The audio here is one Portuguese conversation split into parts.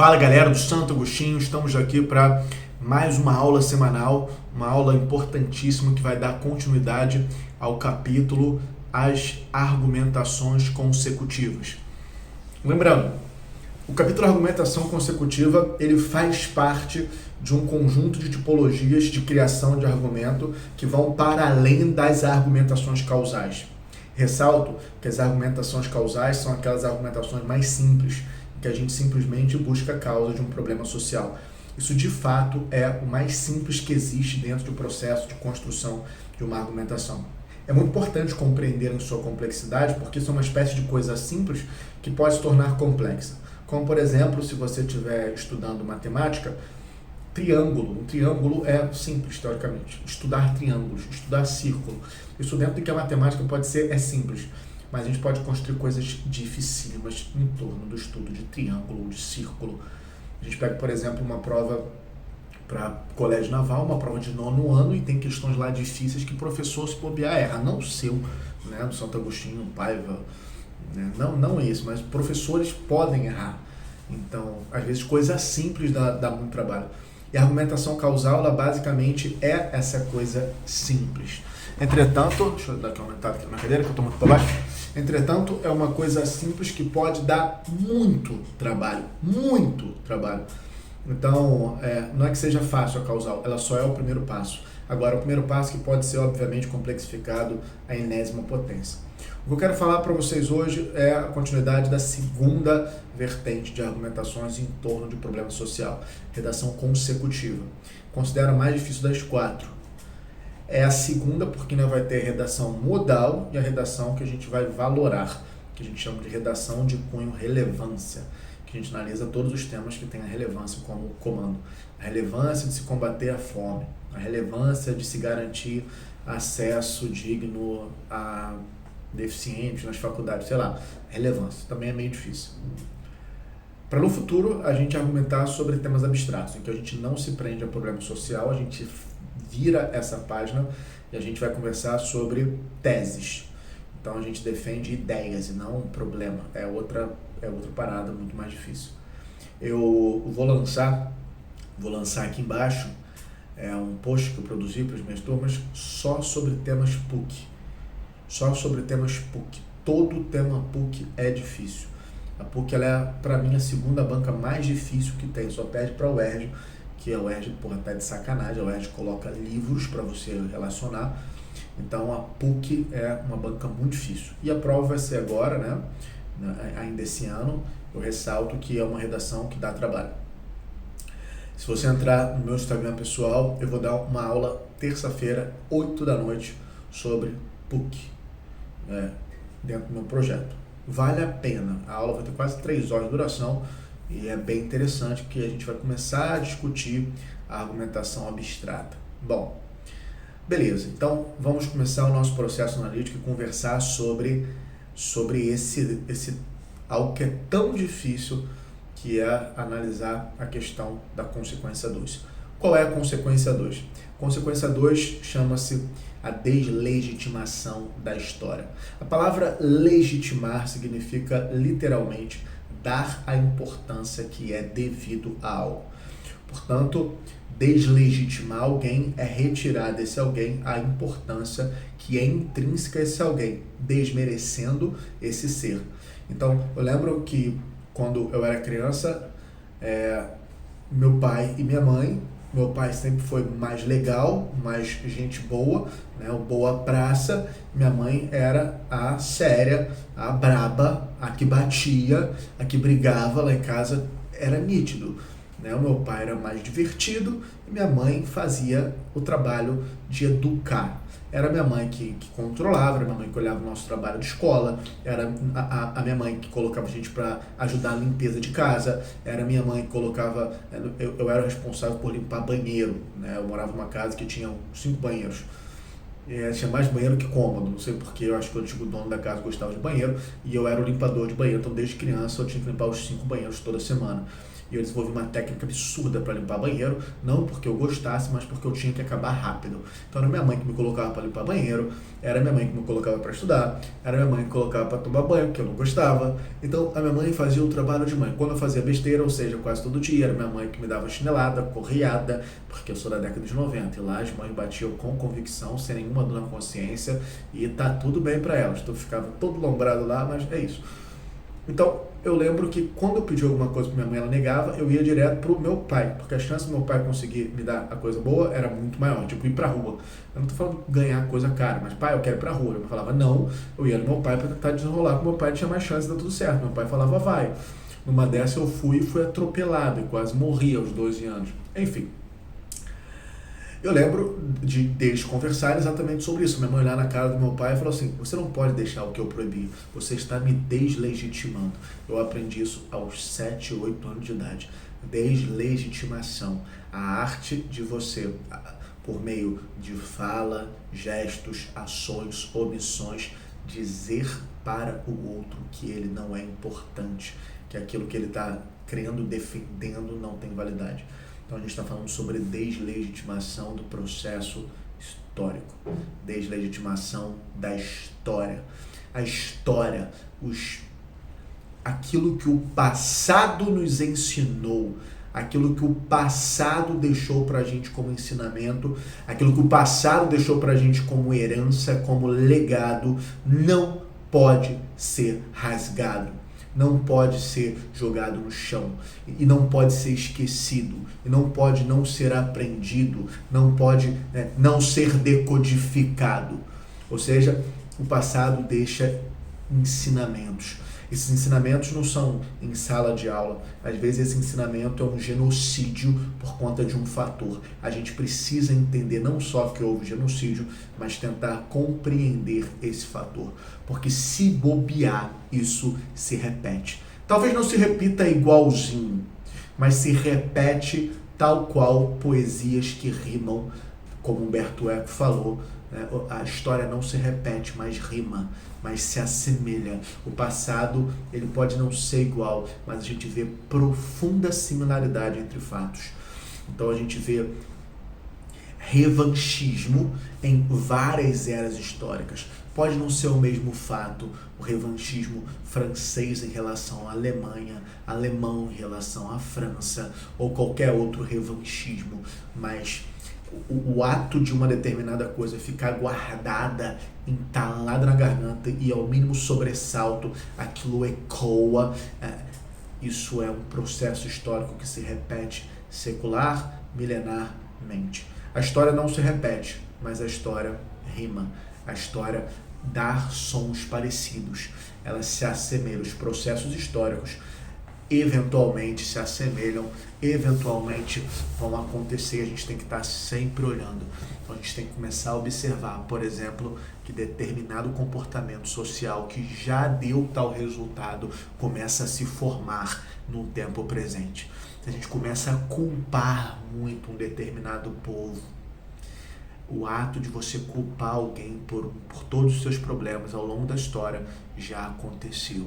Fala galera do Santo Agostinho, estamos aqui para mais uma aula semanal, uma aula importantíssima que vai dar continuidade ao capítulo As Argumentações Consecutivas. Lembrando, o capítulo Argumentação Consecutiva ele faz parte de um conjunto de tipologias de criação de argumento que vão para além das argumentações causais. Ressalto que as argumentações causais são aquelas argumentações mais simples, que a gente simplesmente busca a causa de um problema social. Isso, de fato, é o mais simples que existe dentro do processo de construção de uma argumentação. É muito importante compreender em sua complexidade, porque isso é uma espécie de coisa simples que pode se tornar complexa. Como, por exemplo, se você estiver estudando matemática, triângulo. Um triângulo é simples, teoricamente. Estudar triângulos, estudar círculo. Isso dentro do que a matemática pode ser, é simples. Mas a gente pode construir coisas dificílimas em torno do estudo de triângulo ou de círculo. A gente pega, por exemplo, uma prova para colégio naval, uma prova de 9º ano, e tem questões lá difíceis que o professor, se bobear, erra. Não o seu, né, do Santo Agostinho, Paiva, né, não esse, mas professores podem errar. Então, às vezes, coisa simples dá muito trabalho. E a argumentação causal, ela basicamente é essa coisa simples. Entretanto, deixa eu dar aqui uma aumentada aqui na cadeira, que eu estou muito para baixo. Entretanto, é uma coisa simples que pode dar muito trabalho. Então, não é que seja fácil a causal, ela só é o primeiro passo. Agora, o primeiro passo que pode ser, obviamente, complexificado à enésima potência. O que eu quero falar para vocês hoje é a continuidade da segunda vertente de argumentações em torno de problema social, redação consecutiva. Considero a mais difícil das 4. É a segunda porque ainda vai ter a redação modal e a redação que a gente vai valorar, que a gente chama de redação de cunho relevância, que a gente analisa todos os temas que têm a relevância como comando. A relevância de se combater a fome, a relevância de se garantir acesso digno a deficientes nas faculdades, sei lá, relevância, também é meio difícil. Para no futuro a gente argumentar sobre temas abstratos, em que a gente não se prende a problema social, a gente vira essa página e a gente vai conversar sobre teses. Então a gente defende ideias e não um problema, é outra parada muito mais difícil. Eu vou lançar aqui embaixo um post que eu produzi para as minhas turmas só sobre temas PUC. Todo tema PUC é difícil. A PUC ela é, para mim, a segunda banca mais difícil que tem, só perde para a UERJ, que a UERJ, tá de sacanagem, a UERJ coloca livros para você relacionar. Então a PUC é uma banca muito difícil. E a prova vai ser agora, né? Ainda esse ano, eu ressalto que é uma redação que dá trabalho. Se você entrar no meu Instagram pessoal, eu vou dar uma aula terça-feira, 8 da noite, sobre PUC, dentro do meu projeto. Vale a pena, a aula vai ter quase 3 horas de duração e é bem interessante porque a gente vai começar a discutir a argumentação abstrata. Bom, beleza, então vamos começar o nosso processo analítico e conversar sobre esse algo que é tão difícil, que é analisar a questão da consequência 2. Qual é a consequência 2? Consequência 2 chama-se a deslegitimação da história. A palavra legitimar significa literalmente dar a importância que é devido a algo. Portanto, deslegitimar alguém é retirar desse alguém a importância que é intrínseca a esse alguém, desmerecendo esse ser. Então, eu lembro que quando eu era criança, meu pai e minha mãe, meu pai sempre foi mais legal, mais gente boa, né, o boa praça. Minha mãe era a séria, a braba, a que batia, a que brigava lá em casa, era nítido. Né? O meu pai era mais divertido e minha mãe fazia o trabalho de educar. Era minha mãe que controlava, era minha mãe que olhava o nosso trabalho de escola, era a minha mãe que colocava a gente para ajudar na limpeza de casa, era minha mãe que colocava, eu era responsável por limpar banheiro, né? Eu morava numa casa que tinha 5 banheiros, tinha mais banheiro que cômodo, não sei porquê, eu acho que o antigo dono da casa gostava de banheiro e eu era o limpador de banheiro, então desde criança eu tinha que limpar os 5 banheiros toda semana. E eu desenvolvi uma técnica absurda para limpar banheiro, não porque eu gostasse, mas porque eu tinha que acabar rápido. Então era minha mãe que me colocava para limpar banheiro, era minha mãe que me colocava para estudar, era minha mãe que colocava para tomar banho, que eu não gostava. Então a minha mãe fazia o trabalho de mãe. Quando eu fazia besteira, ou seja, quase todo dia, era minha mãe que me dava chinelada, correada, porque eu sou da década de 90, e lá as mães batiam com convicção, sem nenhuma dor na consciência, e tá tudo bem para elas. Então eu ficava todo lombrado lá, mas é isso. Então, eu lembro que quando eu pedi alguma coisa pra minha mãe, ela negava, eu ia direto pro meu pai, porque a chance do meu pai conseguir me dar a coisa boa era muito maior, tipo ir pra rua. Eu não tô falando de ganhar coisa cara, mas pai, eu quero ir pra rua. Eu falava não, eu ia no meu pai pra tentar desenrolar, porque meu pai tinha mais chance de dar tudo certo. Meu pai falava vai. Numa dessa eu fui atropelado e quase morri aos 12 anos. Enfim. Eu lembro deles conversarem exatamente sobre isso. Minha mãe olhar na cara do meu pai e falou assim: você não pode deixar o que eu proibi, você está me deslegitimando. Eu aprendi isso aos 7, 8 anos de idade. Deslegitimação. A arte de você, por meio de fala, gestos, ações, omissões, dizer para o outro que ele não é importante, que aquilo que ele está crendo, defendendo não tem validade. Então a gente está falando sobre deslegitimação do processo histórico, deslegitimação da história. A história, aquilo que o passado nos ensinou, aquilo que o passado deixou para a gente como ensinamento, aquilo que o passado deixou para a gente como herança, como legado, não pode ser rasgado. Não pode ser jogado no chão, e não pode ser esquecido, e não pode não ser aprendido, não pode não ser decodificado. Ou seja, o passado deixa ensinamentos. Esses ensinamentos não são em sala de aula. Às vezes esse ensinamento é um genocídio por conta de um fator. A gente precisa entender não só que houve genocídio, mas tentar compreender esse fator. Porque se bobear, isso se repete. Talvez não se repita igualzinho, mas se repete tal qual poesias que rimam, como Humberto Eco falou. A história não se repete, mas rima, mas se assemelha. O passado, ele pode não ser igual, mas a gente vê profunda similaridade entre fatos. Então a gente vê revanchismo em várias eras históricas. Pode não ser o mesmo fato, o revanchismo francês em relação à Alemanha, alemão em relação à França, ou qualquer outro revanchismo, mas o ato de uma determinada coisa ficar guardada, entalada na garganta e ao mínimo sobressalto, aquilo ecoa. Isso é um processo histórico que se repete secular, milenarmente. A história não se repete, mas a história rima. A história dá sons parecidos. Ela se assemelha. Os processos históricos eventualmente se assemelham, eventualmente vão acontecer. A gente tem que estar sempre olhando. Então a gente tem que começar a observar, por exemplo, que determinado comportamento social que já deu tal resultado começa a se formar no tempo presente. A gente começa a culpar muito um determinado povo. O ato de você culpar alguém por todos os seus problemas ao longo da história já aconteceu.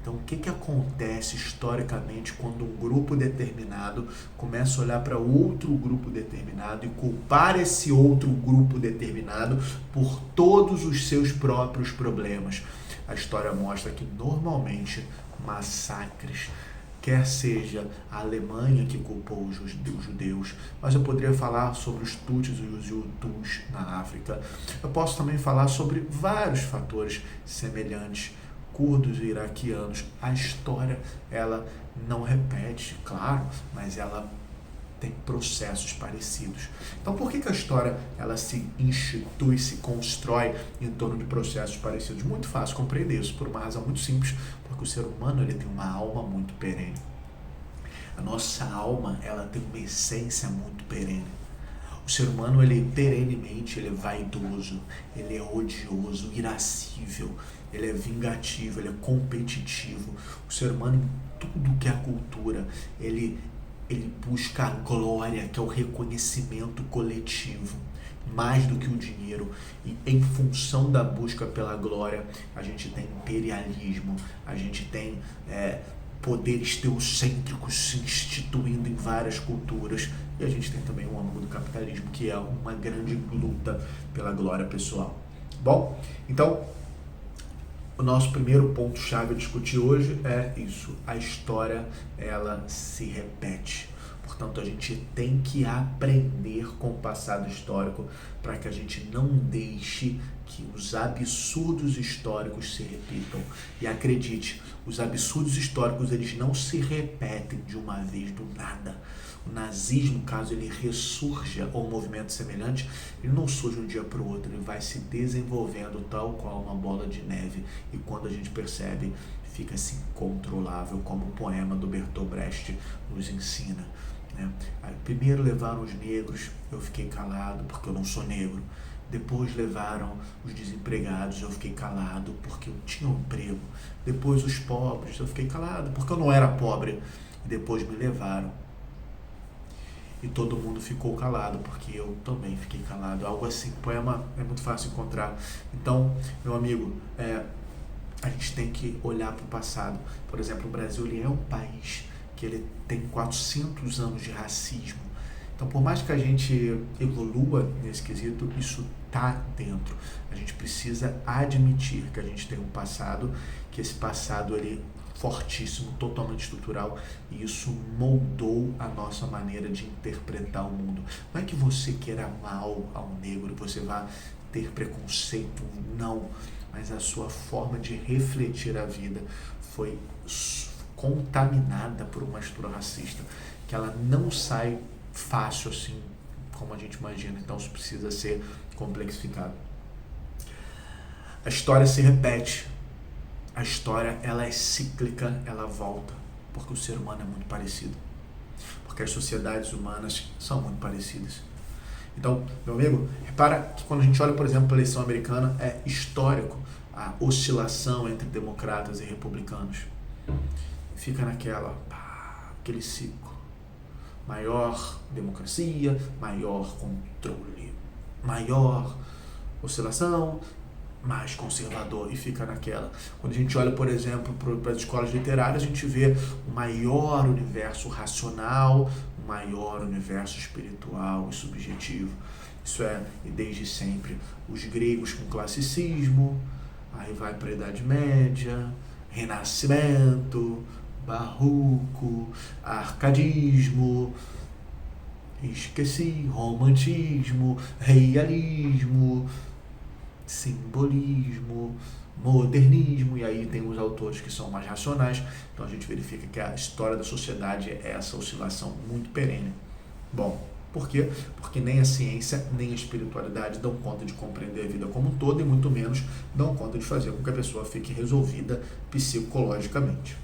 Então, o que acontece historicamente quando um grupo determinado começa a olhar para outro grupo determinado e culpar esse outro grupo determinado por todos os seus próprios problemas? A história mostra que, normalmente, massacres, quer seja a Alemanha que culpou os judeus, mas eu poderia falar sobre os Tutsis e os Hutus na África. Eu posso também falar sobre vários fatores semelhantes, curdos e iraquianos. A história, ela não repete, claro, mas ela tem processos parecidos. Então, por que a história ela se institui, se constrói em torno de processos parecidos? Muito fácil compreender isso, por uma razão muito simples, porque o ser humano ele tem uma alma muito perene. A nossa alma ela tem uma essência muito perene. O ser humano, ele perenemente, ele é vaidoso, ele é odioso, irascível, ele é vingativo, ele é competitivo. O ser humano, em tudo que é a cultura, ele busca a glória, que é o reconhecimento coletivo, mais do que o dinheiro. E em função da busca pela glória, a gente tem imperialismo, a gente tem poderes teocêntricos se instituindo em várias culturas, e a gente tem também o âmago do capitalismo, que é uma grande luta pela glória pessoal. Bom, então, o nosso primeiro ponto-chave a discutir hoje é isso: a história, ela se repete. Portanto, a gente tem que aprender com o passado histórico para que a gente não deixe que os absurdos históricos se repitam. E acredite, os absurdos históricos, eles não se repetem de uma vez do nada. O nazismo, caso ele ressurja, ou um movimento semelhante, ele não surge de um dia para o outro, ele vai se desenvolvendo tal qual uma bola de neve. E quando a gente percebe, fica-se incontrolável, como o poema do Bertolt Brecht nos ensina. Aí, primeiro levaram os negros, eu fiquei calado porque eu não sou negro. Depois levaram os desempregados, eu fiquei calado porque eu tinha um emprego. Depois os pobres, eu fiquei calado porque eu não era pobre. E depois me levaram e todo mundo ficou calado porque eu também fiquei calado. Algo assim, poema é muito fácil encontrar. Então, meu amigo, a gente tem que olhar para o passado. Por exemplo, o Brasil, ele é um país que ele tem 400 anos de racismo. Então, por mais que a gente evolua nesse quesito, isso está dentro. A gente precisa admitir que a gente tem um passado, que esse passado ele é fortíssimo, totalmente estrutural, e isso moldou a nossa maneira de interpretar o mundo. Não é que você queira mal ao negro, você vai ter preconceito, não, mas a sua forma de refletir a vida foi contaminada por uma estrutura racista, que ela não sai fácil assim como a gente imagina. Então isso precisa ser complexificado. A história se repete, a história ela é cíclica, ela volta, porque o ser humano é muito parecido, porque as sociedades humanas são muito parecidas. Então, meu amigo, repara que quando a gente olha, por exemplo, para a eleição americana, é histórico a oscilação entre democratas e republicanos. Fica aquele ciclo. Maior democracia, maior controle, maior oscilação, mais conservador, e fica naquela. Quando a gente olha, por exemplo, para as escolas literárias, a gente vê o maior universo racional, o maior universo espiritual e subjetivo. Isso é, e desde sempre, os gregos com classicismo, aí vai para a Idade Média, Renascimento, Barroco, Arcadismo, Romantismo, Realismo, Simbolismo, Modernismo, e aí tem os autores que são mais racionais. Então a gente verifica que a história da sociedade é essa oscilação muito perene. Bom, por quê? Porque nem a ciência nem a espiritualidade dão conta de compreender a vida como um todo, e muito menos dão conta de fazer com que a pessoa fique resolvida psicologicamente.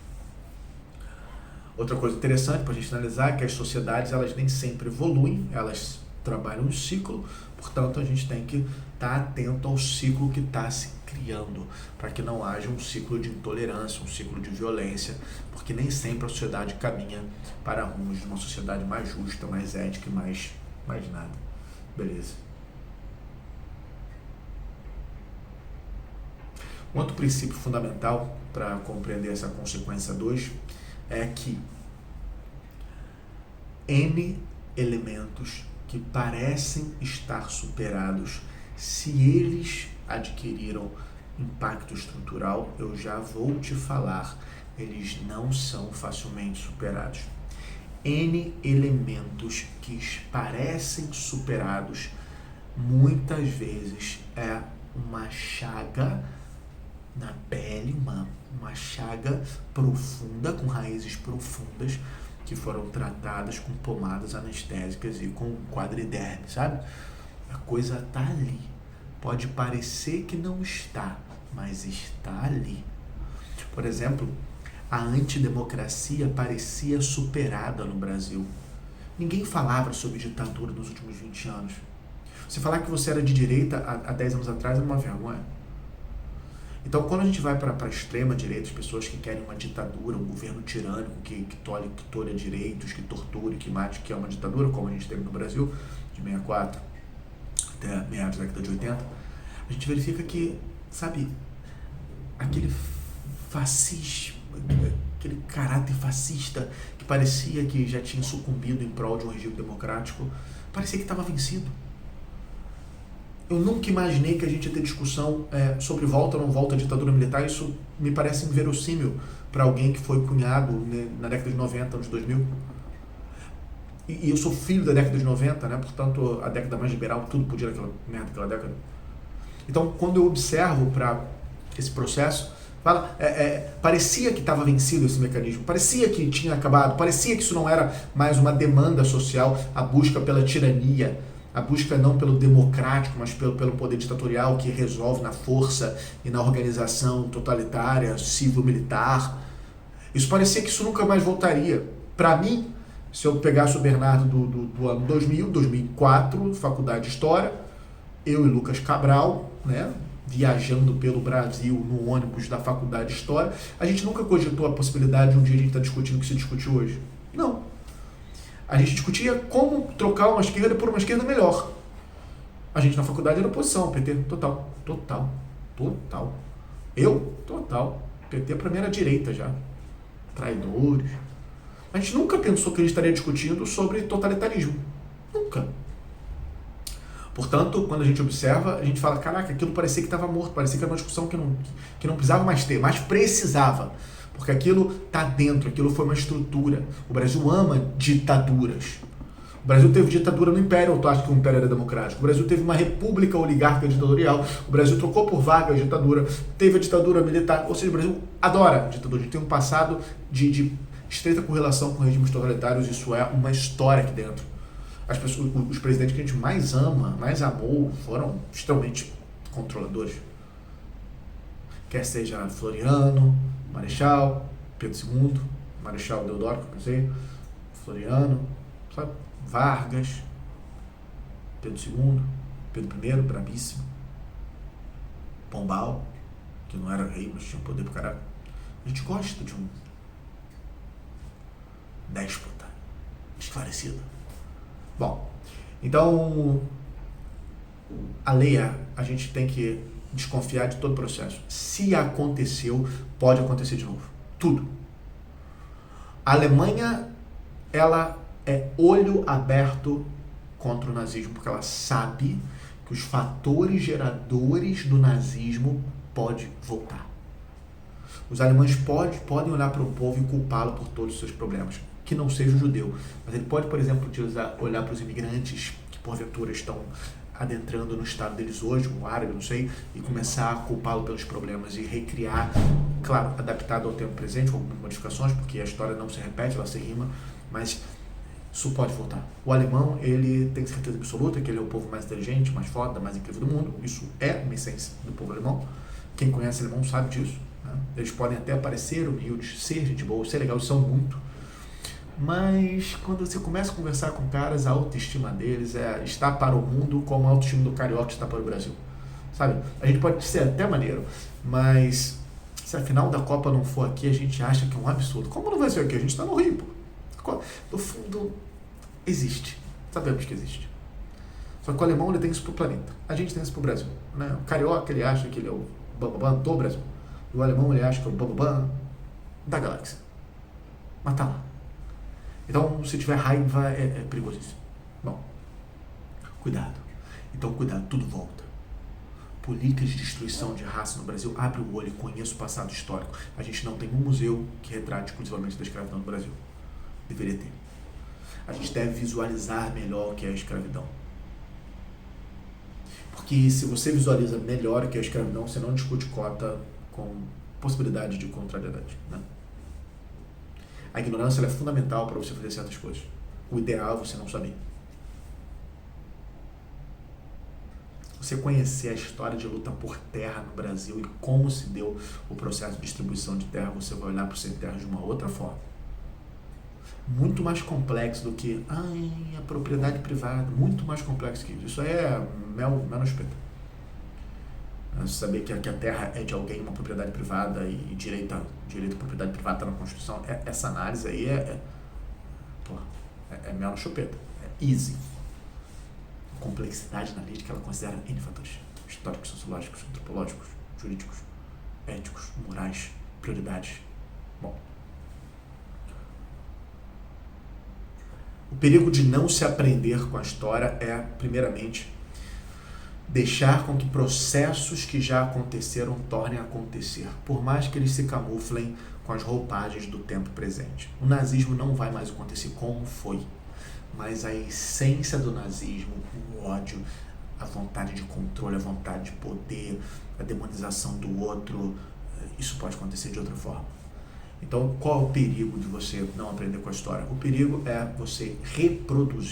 Outra coisa interessante para a gente analisar é que as sociedades, elas nem sempre evoluem, elas trabalham em ciclo, portanto a gente tem que estar atento ao ciclo que está se criando, para que não haja um ciclo de intolerância, um ciclo de violência, porque nem sempre a sociedade caminha para rumos de uma sociedade mais justa, mais ética e mais nada. Beleza. Um outro princípio fundamental para compreender essa consequência 2 é que N elementos que parecem estar superados, se eles adquiriram impacto estrutural, eu já vou te falar, eles não são facilmente superados. N elementos que parecem superados, muitas vezes é uma chaga na pele, uma chaga profunda, com raízes profundas, que foram tratadas com pomadas anestésicas e com quadriderme, sabe? A coisa está ali. Pode parecer que não está, mas está ali. Por exemplo, a antidemocracia parecia superada no Brasil. Ninguém falava sobre ditadura nos últimos 20 anos. Você falar que você era de direita há 10 anos atrás era uma vergonha. Então, quando a gente vai para a extrema direita, as pessoas que querem uma ditadura, um governo tirânico que tolhe direitos, que torture, que mate, que é uma ditadura, como a gente teve no Brasil, de 64 até meados da década de 80, a gente verifica que, sabe, aquele fascismo, aquele caráter fascista, que parecia que já tinha sucumbido em prol de um regime democrático, parecia que estava vencido. Eu nunca imaginei que a gente ia ter discussão sobre volta ou não volta à ditadura militar. Isso me parece inverossímil para alguém que foi cunhado, né, na década de 90, anos 2000. E eu sou filho da década de 90, né? Portanto, a década mais liberal, tudo podia naquela merda, aquela década. Então, quando eu observo para esse processo, parecia que estava vencido esse mecanismo, parecia que tinha acabado, parecia que isso não era mais uma demanda social, a busca pela tirania, a busca não pelo democrático, mas pelo poder ditatorial que resolve na força e na organização totalitária, civil-militar. Isso parecia que isso nunca mais voltaria. Para mim, se eu pegasse o Bernardo do ano 2000, 2004, faculdade de História, eu e Lucas Cabral, né, viajando pelo Brasil no ônibus da faculdade de História, a gente nunca cogitou a possibilidade de um dia a gente estar discutindo o que se discute hoje. Não. A gente discutia como trocar uma esquerda por uma esquerda melhor. A gente na faculdade era oposição, PT, total. Eu, total. PT pra mim era direita já. Traidores. A gente nunca pensou que a gente estaria discutindo sobre totalitarismo. Nunca. Portanto, quando a gente observa, a gente fala, caraca, aquilo parecia que estava morto, parecia que era uma discussão que não precisava mais ter, mas precisava. Porque aquilo está dentro, aquilo foi uma estrutura. O Brasil ama ditaduras. O Brasil teve ditadura no Império Autárquico, que o Império era democrático. O Brasil teve uma república oligárquica ditatorial. O Brasil trocou por vaga a ditadura. Teve a ditadura militar. Ou seja, o Brasil adora a ditadura. A gente tem um passado de estreita correlação com regimes totalitários. Isso é uma história aqui dentro. As pessoas, os presidentes que a gente mais ama, mais amou, foram extremamente controladores. Quer seja Floriano, Marechal, Pedro II, Marechal Deodoro, que eu pensei, Floriano, sabe? Vargas, Pedro II, Pedro I, brabíssimo, Pombal, que não era rei, mas tinha poder pro caralho. A gente gosta de um déspota esclarecido. Bom, então, a gente tem que desconfiar de todo o processo. Se aconteceu, pode acontecer de novo. Tudo. A Alemanha, ela é olho aberto contra o nazismo, porque ela sabe que os fatores geradores do nazismo podem voltar. Os alemães podem olhar para o povo e culpá-lo por todos os seus problemas. Que não seja o judeu. Mas ele pode, por exemplo, olhar para os imigrantes que porventura estão adentrando no estado deles hoje, o árabe, não sei, e começar a culpá-lo pelos problemas e recriar, claro, adaptado ao tempo presente, com algumas modificações, porque a história não se repete, ela se rima, mas isso pode voltar. O alemão, ele tem certeza absoluta que ele é o povo mais inteligente, mais foda, mais incrível do mundo. Isso é uma essência do povo alemão. Quem conhece alemão sabe disso. Né? Eles podem até parecer humildes, ser gente boa, ser legal, são muito. Mas quando você começa a conversar com caras, a autoestima deles está para o mundo como a autoestima do carioca está para o Brasil. Sabe? A gente pode ser até maneiro, mas se a final da Copa não for aqui, a gente acha que é um absurdo. Como não vai ser aqui? A gente está no Rio, pô. No fundo, existe. Sabemos que existe. Só que o alemão, ele tem isso pro planeta. A gente tem isso pro Brasil. Né? O carioca, ele acha que ele é o bambambam do Brasil. E o alemão, ele acha que é o bambambam da galáxia. Mas tá lá. Então, se tiver raiva, é perigosíssimo. Bom, cuidado. Então, cuidado, tudo volta. Políticas de destruição de raça no Brasil, abre o olho e conheça o passado histórico. A gente não tem um museu que retrate exclusivamente da escravidão no Brasil. Deveria ter. A gente deve visualizar melhor o que é a escravidão. Porque se você visualiza melhor o que é a escravidão, você não discute cota com possibilidade de contrariedade, né? A ignorância é fundamental para você fazer certas coisas. O ideal é você não saber. Você conhecer a história de luta por terra no Brasil e como se deu o processo de distribuição de terra, você vai olhar para o sem terra de uma outra forma. Muito mais complexo do que a propriedade privada. Muito mais complexo que isso. Isso é mel no espeto. Saber que a terra é de alguém, uma propriedade privada e direito à propriedade privada está na Constituição, essa análise aí é mel na chupeta, é easy. A complexidade analítica, ela considera N fatores, históricos, sociológicos, antropológicos, jurídicos, éticos, morais, prioridades. Bom, perigo de não se aprender com a história é, primeiramente, deixar com que processos que já aconteceram tornem a acontecer, por mais que eles se camuflem com as roupagens do tempo presente. O nazismo não vai mais acontecer como foi, mas a essência do nazismo, o ódio, a vontade de controle, a vontade de poder, a demonização do outro, isso pode acontecer de outra forma. Então, qual é o perigo de você não aprender com a história? O perigo é você reproduzir